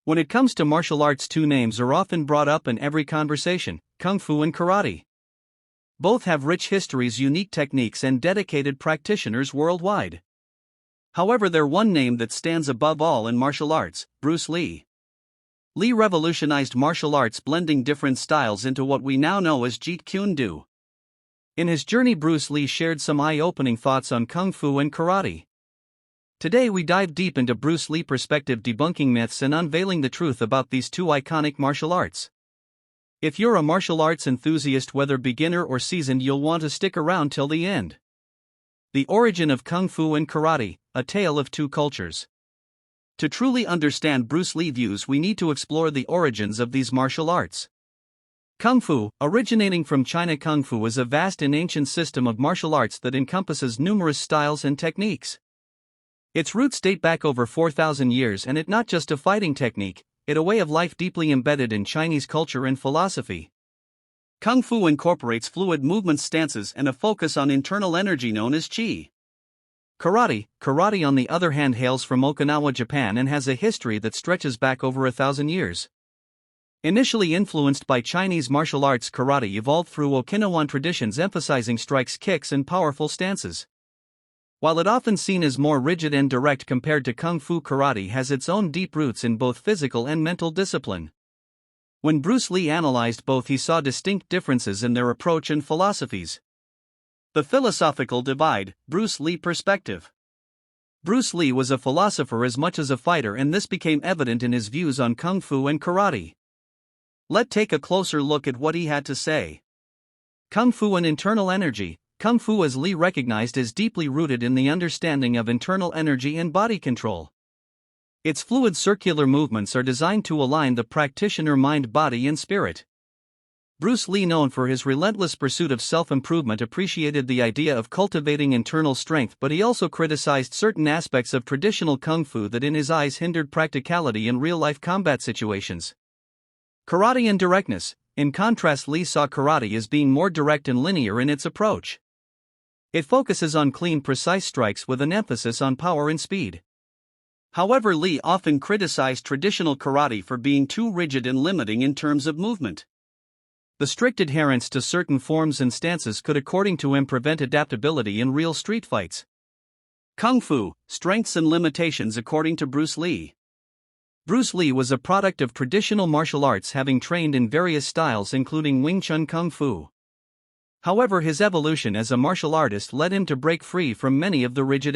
When it comes to martial arts, two names are often brought up in every conversation: Kung Fu and Karate. Both have rich histories, unique techniques, and dedicated practitioners worldwide. However, there's one name that stands above all in martial arts: Bruce Lee. Lee revolutionized martial arts, blending different styles into what we now know as Jeet Kune Do. In his journey, Bruce Lee shared some eye-opening thoughts on Kung Fu and Karate. Today we dive deep into Bruce Lee's perspective, debunking myths and unveiling the truth about these two iconic martial arts. If you're a martial arts enthusiast, whether beginner or seasoned, you'll want to stick around till the end. The origin of Kung Fu and Karate, a tale of two cultures. To truly understand Bruce Lee's views, we need to explore the origins of these martial arts. Kung Fu, originating from China. Kung Fu is a vast and ancient system of martial arts that encompasses numerous styles and techniques. Its roots date back over 4,000 years, and it's not just a fighting technique, it's a way of life deeply embedded in Chinese culture and philosophy. Kung Fu incorporates fluid movement, stances, and a focus on internal energy known as Qi. Karate on the other hand, hails from Okinawa, Japan, and has a history that stretches back over 1,000 years. Initially influenced by Chinese martial arts, karate evolved through Okinawan traditions, emphasizing strikes, kicks, and powerful stances. While it often seen as more rigid and direct compared to Kung Fu, karate has its own deep roots in both physical and mental discipline. When Bruce Lee analyzed both, he saw distinct differences in their approach and philosophies. The philosophical divide, Bruce Lee perspective. Bruce Lee was a philosopher as much as a fighter, and this became evident in his views on Kung Fu and karate. Let's take a closer look at what he had to say. Kung Fu and internal energy. Kung Fu, as Lee recognized, is deeply rooted in the understanding of internal energy and body control. Its fluid circular movements are designed to align the practitioner mind, body, and spirit. Bruce Lee, known for his relentless pursuit of self-improvement, appreciated the idea of cultivating internal strength, but he also criticized certain aspects of traditional Kung Fu that in his eyes hindered practicality in real-life combat situations. Karate and directness. In contrast, Lee saw karate as being more direct and linear in its approach. It focuses on clean, precise strikes with an emphasis on power and speed. However, Lee often criticized traditional karate for being too rigid and limiting in terms of movement. The strict adherence to certain forms and stances could, according to him, prevent adaptability in real street fights. Kung Fu, strengths and limitations. According to Bruce Lee, Bruce Lee was a product of traditional martial arts, having trained in various styles including Wing Chun Kung Fu. However, his evolution as a martial artist led him to break free from many of the rigid